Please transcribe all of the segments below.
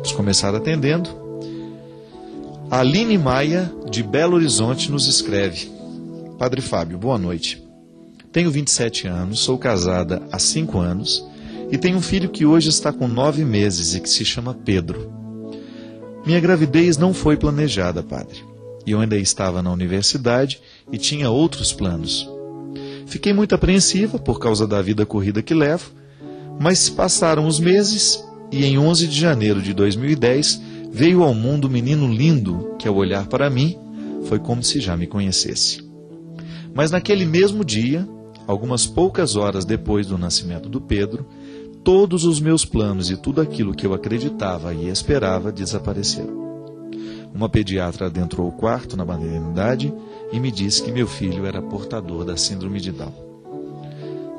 Vamos começar atendendo. A Aline Maia, de Belo Horizonte, nos escreve: Padre Fábio, boa noite. Tenho 27 anos, sou casada há 5 anos e tenho um filho que hoje está com 9 meses e que se chama Pedro. Minha gravidez não foi planejada, padre. E eu ainda estava na universidade e tinha outros planos. Fiquei muito apreensiva por causa da vida corrida que levo, mas passaram os meses e em 11 de janeiro de 2010 veio ao mundo um menino lindo que, ao olhar para mim, foi como se já me conhecesse. Mas naquele mesmo dia, algumas poucas horas depois do nascimento do Pedro, todos os meus planos e tudo aquilo que eu acreditava e esperava desapareceram. Uma pediatra adentrou o quarto na maternidade e me disse que meu filho era portador da síndrome de Down.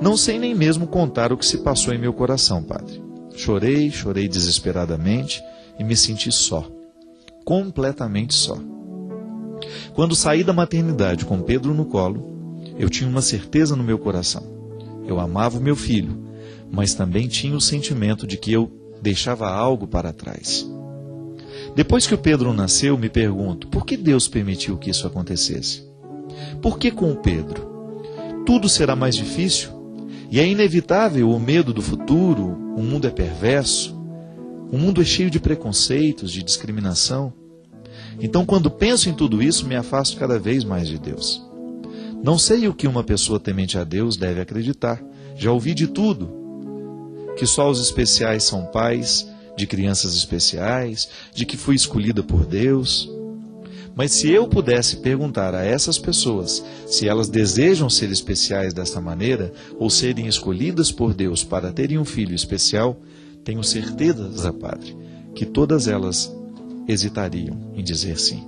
Não sei nem mesmo contar o que se passou em meu coração, padre. Chorei desesperadamente e me senti só, completamente só. Quando saí da maternidade com Pedro no colo, eu tinha uma certeza no meu coração. Eu amava o meu filho, mas também tinha o sentimento de que eu deixava algo para trás. Depois que o Pedro nasceu, me pergunto, por que Deus permitiu que isso acontecesse? Por que com o Pedro? Tudo será mais difícil? E é inevitável o medo do futuro, o mundo é perverso, o mundo é cheio de preconceitos, de discriminação. Então, quando penso em tudo isso, me afasto cada vez mais de Deus. Não sei o que uma pessoa temente a Deus deve acreditar. Já ouvi de tudo. Que só os especiais são pais de crianças especiais, de que fui escolhida por Deus. Mas se eu pudesse perguntar a essas pessoas se elas desejam ser especiais desta maneira ou serem escolhidas por Deus para terem um filho especial, tenho certeza, padre, que todas elas hesitariam em dizer sim.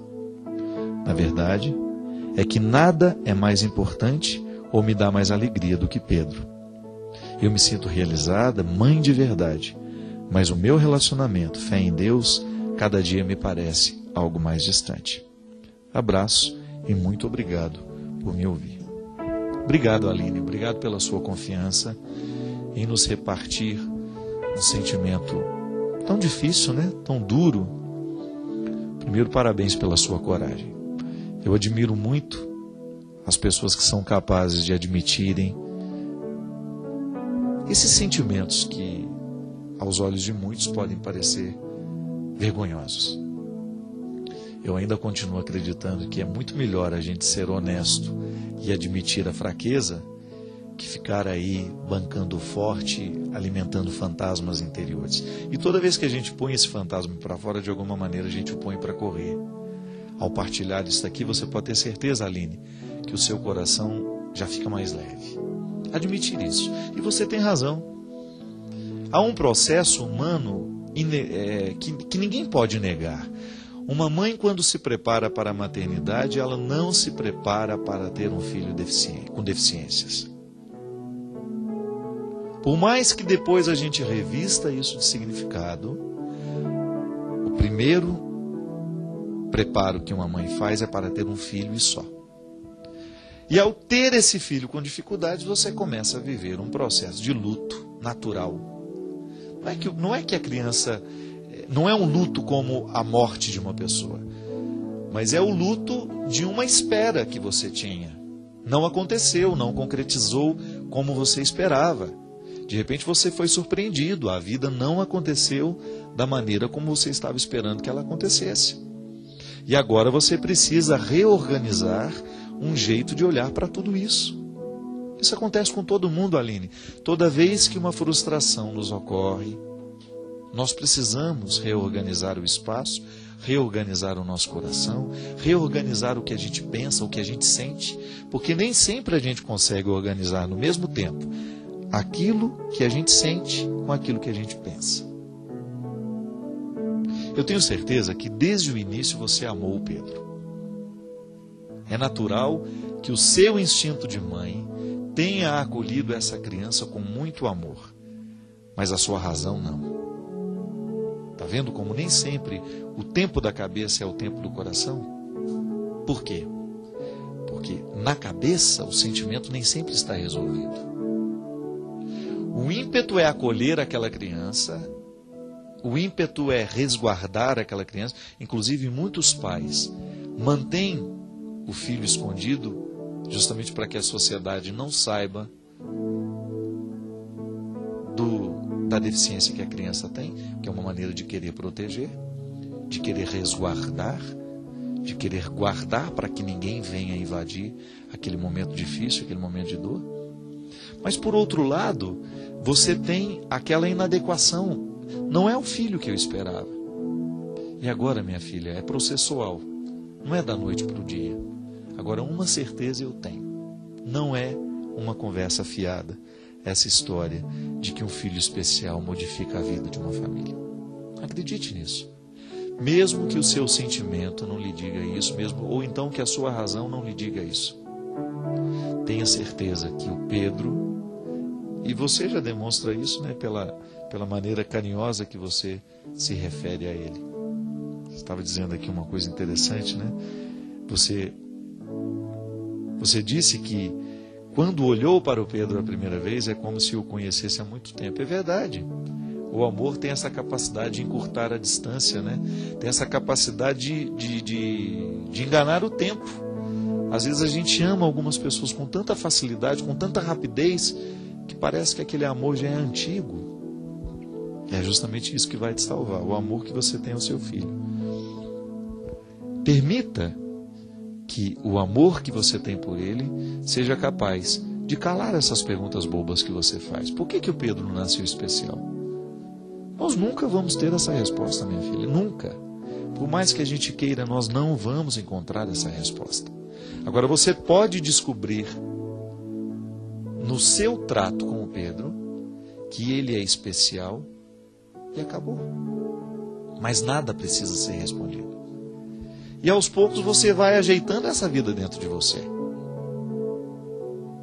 Na verdade, é que nada é mais importante ou me dá mais alegria do que Pedro. Eu me sinto realizada, mãe de verdade, mas o meu relacionamento, fé em Deus, cada dia me parece algo mais distante. Abraço e muito obrigado por me ouvir. Obrigado, Aline, obrigado pela sua confiança em nos repartir um sentimento tão difícil, né? Tão duro. Primeiro, parabéns pela sua coragem. Eu admiro muito as pessoas que são capazes de admitirem esses sentimentos que, aos olhos de muitos, podem parecer vergonhosos. Eu ainda continuo acreditando que é muito melhor a gente ser honesto e admitir a fraqueza que ficar aí bancando o forte, alimentando fantasmas interiores. E toda vez que a gente põe esse fantasma para fora, de alguma maneira a gente o põe para correr. Ao partilhar isso aqui, você pode ter certeza, Aline, que o seu coração já fica mais leve. Admitir isso. E você tem razão. Há um processo humano que ninguém pode negar. Uma mãe, quando se prepara para a maternidade, ela não se prepara para ter um filho com deficiências. Por mais que depois a gente revista isso de significado, o primeiro preparo que uma mãe faz é para ter um filho e só. E ao ter esse filho com dificuldades, você começa a viver um processo de luto natural. Não é que a criança... Não é um luto como a morte de uma pessoa, mas é o luto de uma espera que você tinha. Não aconteceu, não concretizou como você esperava. De repente você foi surpreendido, a vida não aconteceu da maneira como você estava esperando que ela acontecesse. E agora você precisa reorganizar um jeito de olhar para tudo isso. Isso acontece com todo mundo, Aline. Toda vez que uma frustração nos ocorre, nós precisamos reorganizar o espaço, reorganizar o nosso coração, reorganizar o que a gente pensa, o que a gente sente, porque nem sempre a gente consegue organizar no mesmo tempo aquilo que a gente sente com aquilo que a gente pensa. Eu tenho certeza que desde o início você amou o Pedro. É natural que o seu instinto de mãe tenha acolhido essa criança com muito amor, mas a sua razão não. Está vendo como nem sempre o tempo da cabeça é o tempo do coração? Por quê? Porque na cabeça o sentimento nem sempre está resolvido. O ímpeto é acolher aquela criança, o ímpeto é resguardar aquela criança. Inclusive, muitos pais mantêm o filho escondido justamente para que a sociedade não saiba da deficiência que a criança tem, que é uma maneira de querer proteger, de querer resguardar, de querer guardar para que ninguém venha invadir aquele momento difícil, aquele momento de dor. Mas, por outro lado, você tem aquela inadequação. Não é o filho que eu esperava. E agora, minha filha, é processual. Não é da noite para o dia. Agora, uma certeza eu tenho. Não é uma conversa fiada essa história de que um filho especial modifica a vida de uma família. Acredite nisso. Mesmo que o seu sentimento não lhe diga isso, mesmo, ou então que a sua razão não lhe diga isso. Tenha certeza que o Pedro, e você já demonstra isso, né, pela maneira carinhosa que você se refere a ele. Você estava dizendo aqui uma coisa interessante, né? Você disse que quando olhou para o Pedro a primeira vez é como se o conhecesse há muito tempo. É verdade. O amor tem essa capacidade de encurtar a distância, né? Tem essa capacidade de enganar o tempo. Às vezes a gente ama algumas pessoas com tanta facilidade, com tanta rapidez, que parece que aquele amor já é antigo. É justamente isso que vai te salvar, o amor que você tem ao seu filho. Permita que o amor que você tem por ele seja capaz de calar essas perguntas bobas que você faz. Por que o Pedro não nasceu especial? Nós nunca vamos ter essa resposta, minha filha, nunca. Por mais que a gente queira, nós não vamos encontrar essa resposta. Agora, você pode descobrir no seu trato com o Pedro que ele é especial e acabou. Mas nada precisa ser respondido. E aos poucos você vai ajeitando essa vida dentro de você.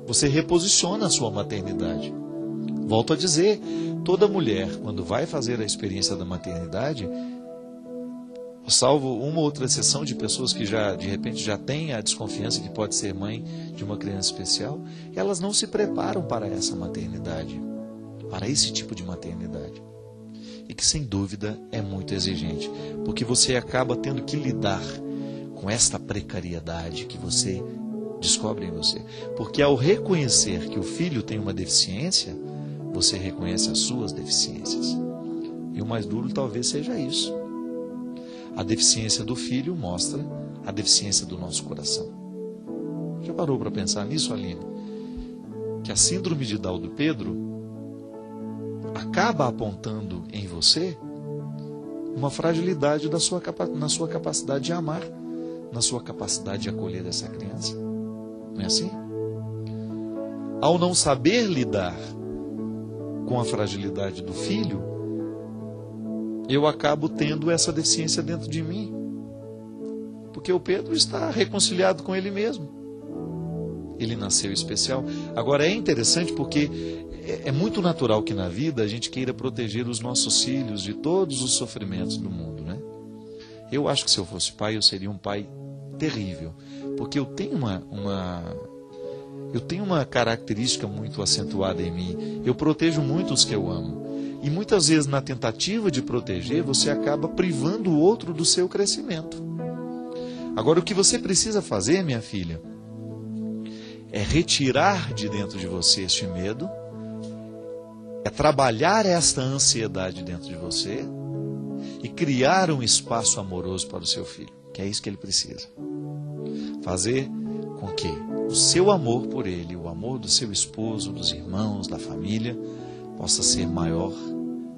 Você reposiciona a sua maternidade. Volto a dizer, toda mulher, quando vai fazer a experiência da maternidade, salvo uma ou outra exceção de pessoas que de repente já têm a desconfiança que pode ser mãe de uma criança especial, elas não se preparam para essa maternidade, para esse tipo de maternidade. E que sem dúvida é muito exigente, porque você acaba tendo que lidar com esta precariedade que você descobre em você. Porque ao reconhecer que o filho tem uma deficiência, você reconhece as suas deficiências. E o mais duro talvez seja isso. A deficiência do filho mostra a deficiência do nosso coração. Já parou para pensar nisso, Aline? Que a síndrome de Down do Pedro acaba apontando em você uma fragilidade na sua capacidade de amar, na sua capacidade de acolher essa criança. Não é assim? Ao não saber lidar com a fragilidade do filho, eu acabo tendo essa deficiência dentro de mim. Porque o Pedro está reconciliado com ele mesmo. Ele nasceu especial. Agora é interessante porque é muito natural que na vida a gente queira proteger os nossos filhos de todos os sofrimentos do mundo, né? Eu acho que se eu fosse pai, eu seria um pai terrível. Porque eu tenho uma característica muito acentuada em mim. Eu protejo muito os que eu amo. E muitas vezes, na tentativa de proteger, você acaba privando o outro do seu crescimento. Agora, o que você precisa fazer, minha filha, é retirar de dentro de você este medo, é trabalhar esta ansiedade dentro de você e criar um espaço amoroso para o seu filho, que é isso que ele precisa. Fazer com que o seu amor por ele, o amor do seu esposo, dos irmãos, da família, possa ser maior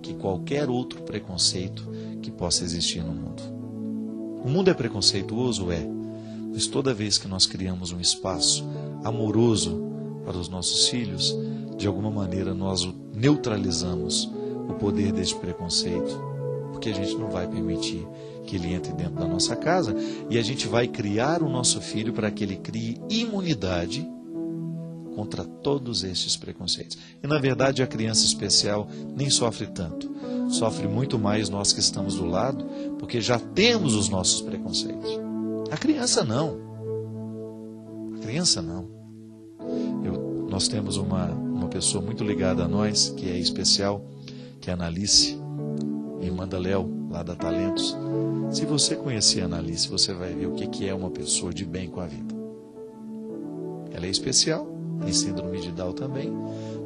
que qualquer outro preconceito que possa existir no mundo. O mundo é preconceituoso? É. Mas toda vez que nós criamos um espaço amoroso para os nossos filhos, de alguma maneira nós neutralizamos o poder deste preconceito, porque a gente não vai permitir que ele entre dentro da nossa casa e a gente vai criar o nosso filho para que ele crie imunidade contra todos estes preconceitos. E na verdade a criança especial nem sofre tanto. Sofre muito mais nós que estamos do lado, porque já temos os nossos preconceitos. A criança não. A criança não. Nós temos uma pessoa muito ligada a nós, que é especial, que é a Analice. Irmã da Léo, lá da Talentos. Se você conhecer a Analice, você vai ver o que é uma pessoa de bem com a vida. Ela é especial, tem síndrome de Down também,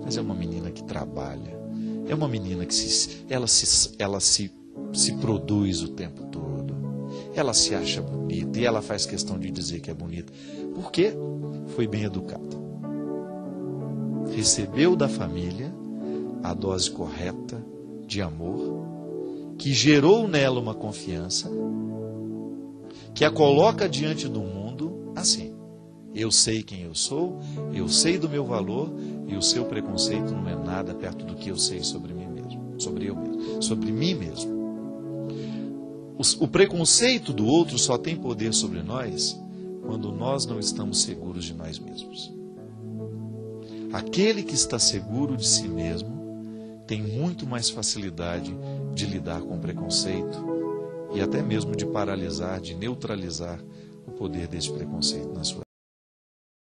mas é uma menina que trabalha. É uma menina que se produz o tempo todo. Ela se acha bonita e ela faz questão de dizer que é bonita. Por quê? Foi bem educada. Recebeu da família a dose correta de amor, que gerou nela uma confiança, que a coloca diante do mundo assim: eu sei quem eu sou, eu sei do meu valor, e o seu preconceito não é nada perto do que eu sei sobre mim mesmo, sobre mim mesmo. O preconceito do outro só tem poder sobre nós quando nós não estamos seguros de nós mesmos. Aquele que está seguro de si mesmo tem muito mais facilidade de lidar com preconceito e até mesmo de paralisar, de neutralizar o poder desse preconceito na sua